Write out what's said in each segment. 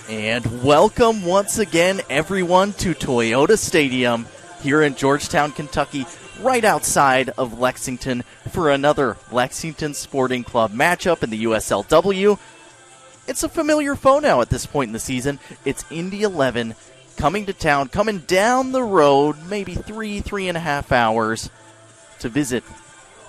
And welcome once again, everyone, to Toyota Stadium here in Georgetown, Kentucky, right outside of Lexington for another Lexington Sporting Club matchup in the USLW. It's a familiar foe now at this point in the season. It's Indy 11 coming to town, coming down the road, maybe 3.5 hours to visit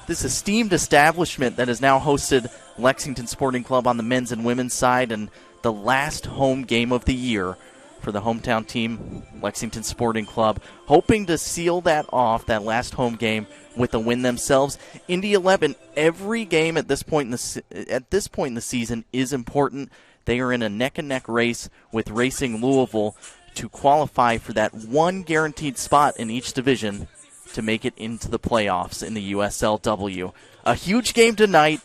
this esteemed establishment that has now hosted Lexington Sporting Club on the men's and women's side, and the last home game of the year for the hometown team, Lexington Sporting Club, hoping to seal that off, that last home game, with a win themselves. Indy 11, every game at this point in the season is important. They are in a neck-and-neck race with Racing Louisville to qualify for that one guaranteed spot in each division to make it into the playoffs in the USLW. A huge game tonight.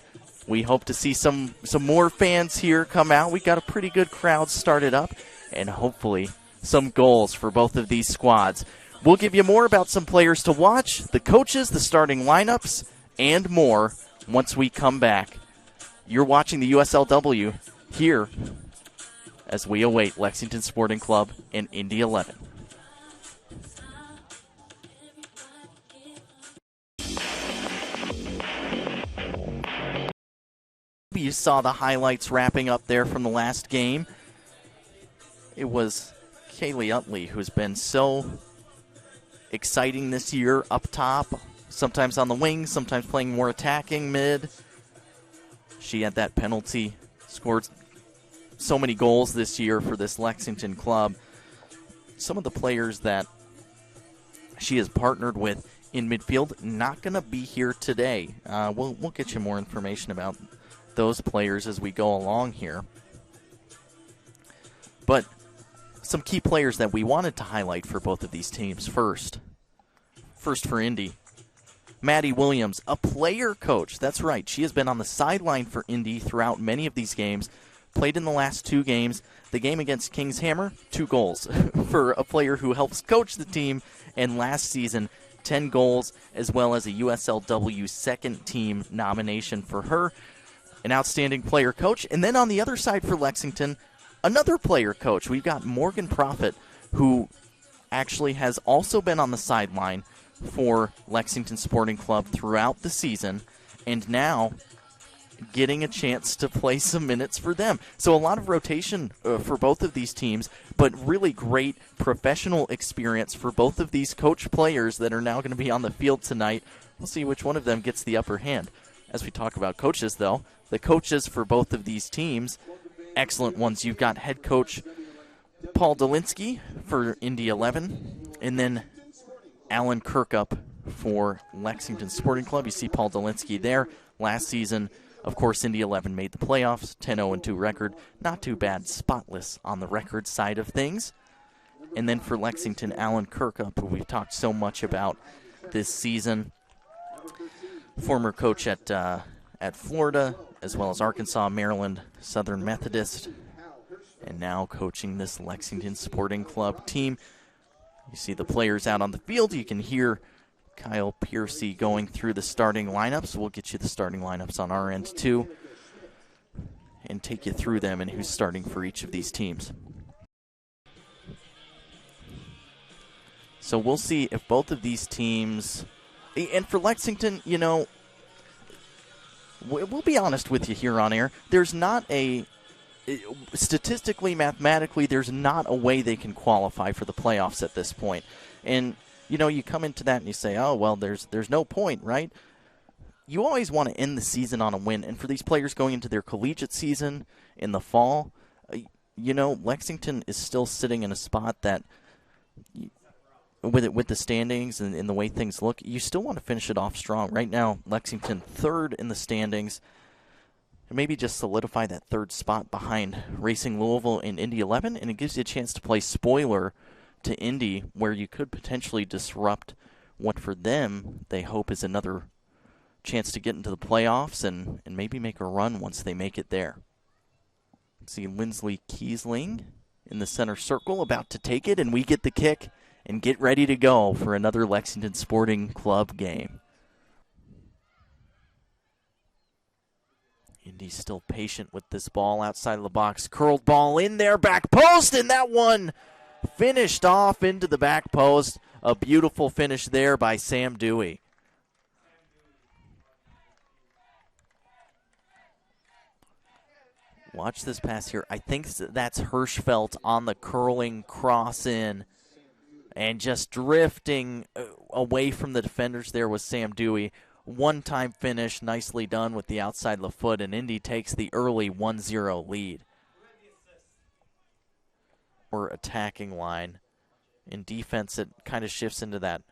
We hope to see some more fans here come out. We got a pretty good crowd started up, and hopefully some goals for both of these squads. We'll give you more about some players to watch, the coaches, the starting lineups, and more once we come back. You're watching the USLW here as we await Lexington Sporting Club and Indy 11. You saw the highlights wrapping up there from the last game. It was Kaylee Utley, who's been so exciting this year up top, sometimes on the wings, sometimes playing more attacking mid. She had that penalty, scored so many goals this year for this Lexington club. Some of the players that she has partnered with in midfield not going to be here today. We'll get you more information about those players as we go along here. But some key players that we wanted to highlight for both of these teams first. First for Indy, Maddie Williams, a player coach. That's right. She has been on the sideline for Indy throughout many of these games. Played in the last two games. The game against Kings Hammer, 2 goals for a player who helps coach the team. And last season, 10 goals, as well as a USLW second team nomination for her. An outstanding player coach. And then on the other side for Lexington, another player coach. We've got Morgan Profit, who actually has also been on the sideline for Lexington Sporting Club throughout the season, and now getting a chance to play some minutes for them. So a lot of rotation for both of these teams, but really great professional experience for both of these coach players that are now going to be on the field tonight. We'll see which one of them gets the upper hand. As we talk about coaches, though, the coaches for both of these teams, excellent ones. You've got head coach Paul Dolinsky for Indy 11, and then Alan Kirkup for Lexington Sporting Club. You see Paul Dolinsky there. Last season, of course, Indy 11 made the playoffs, 10-0-2 record. Not too bad, spotless on the record side of things. And then for Lexington, Alan Kirkup, who we've talked so much about this season. Former coach at Florida, as well as Arkansas, Maryland, Southern Methodist, and now coaching this Lexington Sporting Club team. You see the players out on the field. You can hear Kyle Piercy going through the starting lineups. We'll get you the starting lineups on our end, too, and take you through them and who's starting for each of these teams. So we'll see if both of these teams, and for Lexington, you know, we'll be honest with you here on air. There's not statistically, mathematically, there's not a way they can qualify for the playoffs at this point. And, you know, you come into that and you say, oh, well, there's no point, right? You always want to end the season on a win. And for these players going into their collegiate season in the fall, you know, Lexington is still sitting in a spot that, with the standings and the way things look, you still want to finish it off strong. Right now, Lexington third in the standings. Maybe just solidify that third spot behind Racing Louisville and Indy 11, and it gives you a chance to play spoiler to Indy, where you could potentially disrupt what for them they hope is another chance to get into the playoffs and maybe make a run once they make it there. See Lindsley Kiesling in the center circle about to take it, and we get the kick and get ready to go for another Lexington Sporting Club game. Indy's still patient with this ball outside of the box. Curled ball in there, back post, and that one finished off into the back post. A beautiful finish there by Sam Dewey. Watch this pass here. I think that's Hirschfeld on the curling cross in. And just drifting away from the defenders there was Sam Dewey. One-time finish, nicely done with the outside of the foot, and Indy takes the early 1-0 lead. Or attacking line. In defense, it kind of shifts into that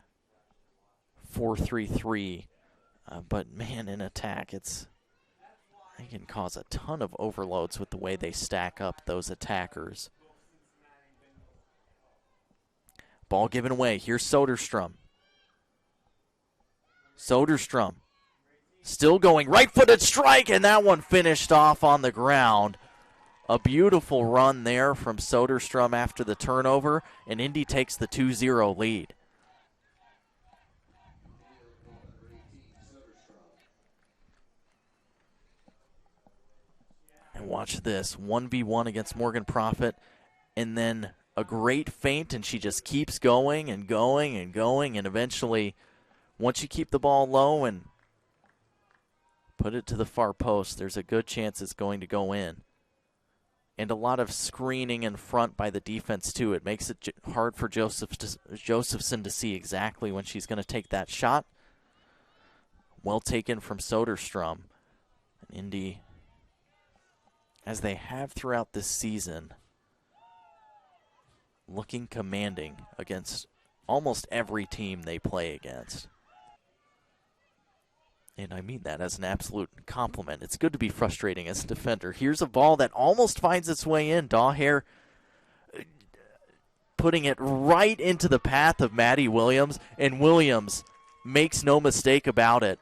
4-3-3. But, man, in attack, they can cause a ton of overloads with the way they stack up those attackers. Ball given away. Here's Soderstrom. Soderstrom still going. Right-footed strike, and that one finished off on the ground. A beautiful run there from Soderstrom after the turnover, and Indy takes the 2-0 lead. And watch this. 1v1 against Morgan Prophet, and then a great feint, and she just keeps going and going and going, and eventually, once you keep the ball low and put it to the far post, there's a good chance it's going to go in. And a lot of screening in front by the defense, too. It makes it hard for Josephson to see exactly when she's going to take that shot. Well taken from Soderstrom. And Indy, as they have throughout this season, looking commanding against almost every team they play against. And I mean that as an absolute compliment. It's good to be frustrating as a defender. Here's a ball that almost finds its way in. Daugherty putting it right into the path of Maddie Williams, and Williams makes no mistake about it.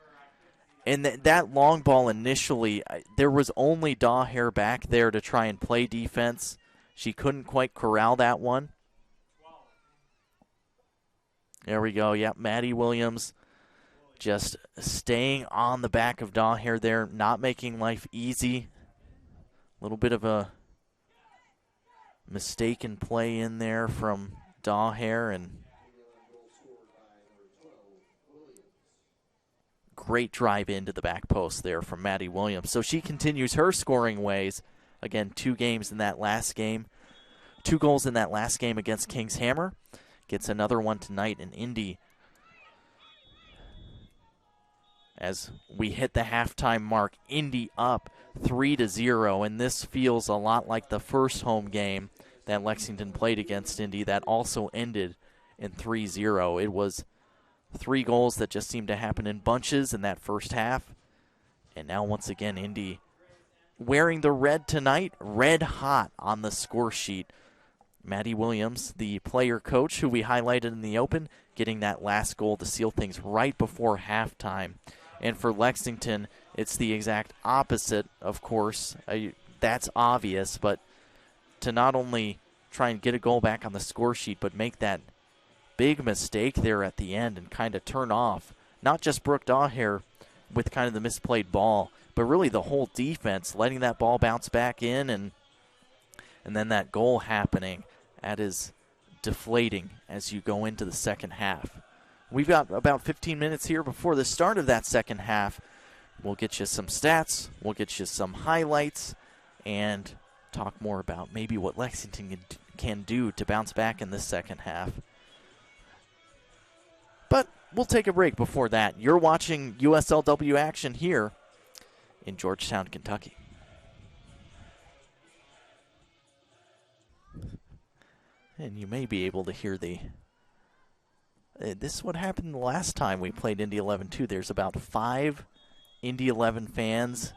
And that long ball initially, there was only Daugherty back there to try and play defense. She couldn't quite corral that one. There we go. Yep, Maddie Williams just staying on the back of Daugherty there, not making life easy. A little bit of a mistaken play in there from Daugherty, and great drive into the back post there from Maddie Williams. So she continues her scoring ways. Again, 2 games in that last game. 2 goals in that last game against Kings Hammer. Gets another one tonight in Indy. As we hit the halftime mark, Indy up 3-0, and this feels a lot like the first home game that Lexington played against Indy that also ended in 3-0. It was 3 goals that just seemed to happen in bunches in that first half. And now once again, Indy wearing the red tonight, red hot on the score sheet. Maddie Williams, the player coach who we highlighted in the open, getting that last goal to seal things right before halftime. And for Lexington, it's the exact opposite, of course. That's obvious, but to not only try and get a goal back on the score sheet, but make that big mistake there at the end and kind of turn off not just Brooke Daugherty with kind of the misplayed ball, but really the whole defense, letting that ball bounce back in, and then that goal happening. That is deflating as you go into the second half. We've got about 15 minutes here before the start of that second half. We'll get you some stats, we'll get you some highlights, and talk more about maybe what Lexington can do to bounce back in this second half. But we'll take a break before that. You're watching USLW action here in Georgetown, Kentucky. And you may be able to hear this is what happened the last time we played Indy 11 too. There's about 5 Indy 11 fans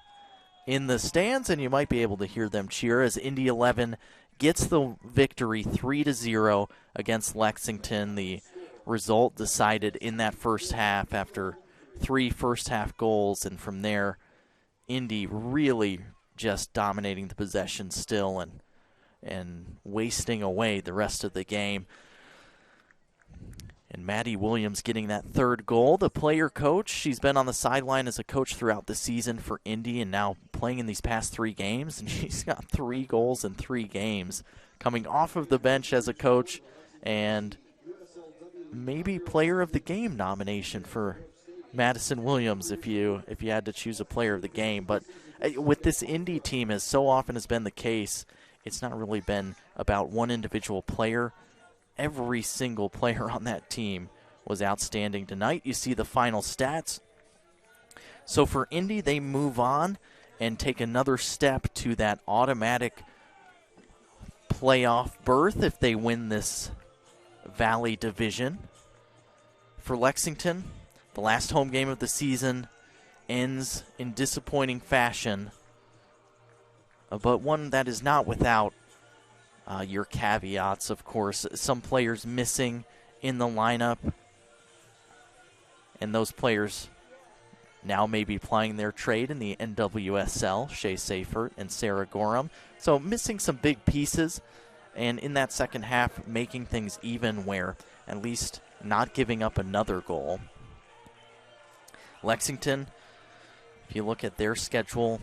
in the stands, and you might be able to hear them cheer as Indy 11 gets the victory 3-0 against Lexington. The result decided in that first half after 3 first-half goals, and from there, Indy really just dominating the possession still and wasting away the rest of the game. And Maddie Williams getting that third goal. The player coach, she's been on the sideline as a coach throughout the season for Indy and now playing in these past 3 games. And she's got 3 goals in 3 games, coming off of the bench as a coach, and maybe player of the game nomination for Madison Williams if you had to choose a player of the game. But with this Indy team, as so often has been the case, it's not really been about one individual player. Every single player on that team was outstanding tonight. You see the final stats. So for Indy, they move on and take another step to that automatic playoff berth if they win this Valley Division. For Lexington, the last home game of the season ends in disappointing fashion, but one that is not without your caveats, of course. Some players missing in the lineup, and those players now may be plying their trade in the NWSL, Shea Seifert and Sarah Gorham. So missing some big pieces, and in that second half making things even where at least not giving up another goal. Lexington, if you look at their schedule,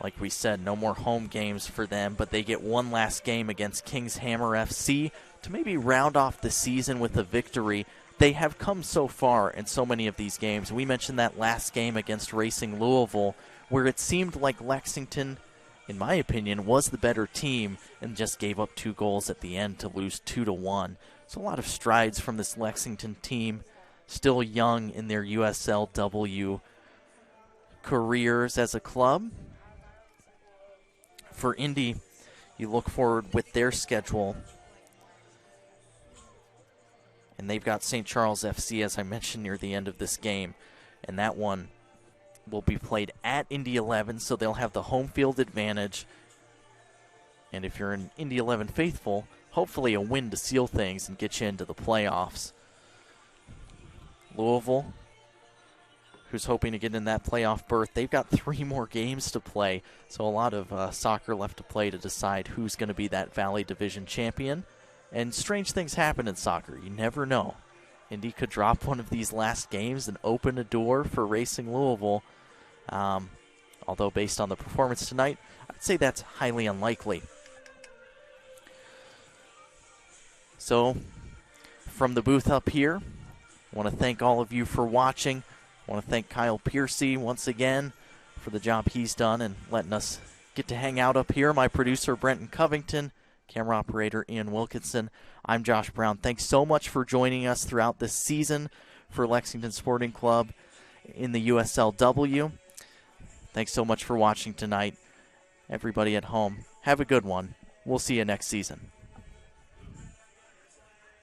like we said, no more home games for them, but they get one last game against Kings Hammer FC to maybe round off the season with a victory. They have come so far in so many of these games. We mentioned that last game against Racing Louisville, where it seemed like Lexington, in my opinion, was the better team and just gave up 2 goals at the end to lose 2-1. So a lot of strides from this Lexington team, still young in their USLW careers as a club. For Indy, you look forward with their schedule, and they've got St. Charles FC, as I mentioned, near the end of this game, and that one will be played at Indy 11, so they'll have the home field advantage. And if you're an Indy 11 faithful, hopefully a win to seal things and get you into the playoffs. Louisville, who's hoping to get in that playoff berth, they've got 3 more games to play, so a lot of soccer left to play to decide who's going to be that Valley Division champion. And strange things happen in soccer. You never know. Indy could drop one of these last games and open a door for Racing Louisville. Although based on the performance tonight, I'd say that's highly unlikely. So, from the booth up here, I want to thank all of you for watching. I want to thank Kyle Piercy once again for the job he's done and letting us get to hang out up here. My producer, Brenton Covington, camera operator, Ian Wilkinson. I'm Josh Brown. Thanks so much for joining us throughout this season for Lexington Sporting Club in the USLW. Thanks so much for watching tonight. Everybody at home, have a good one. We'll see you next season.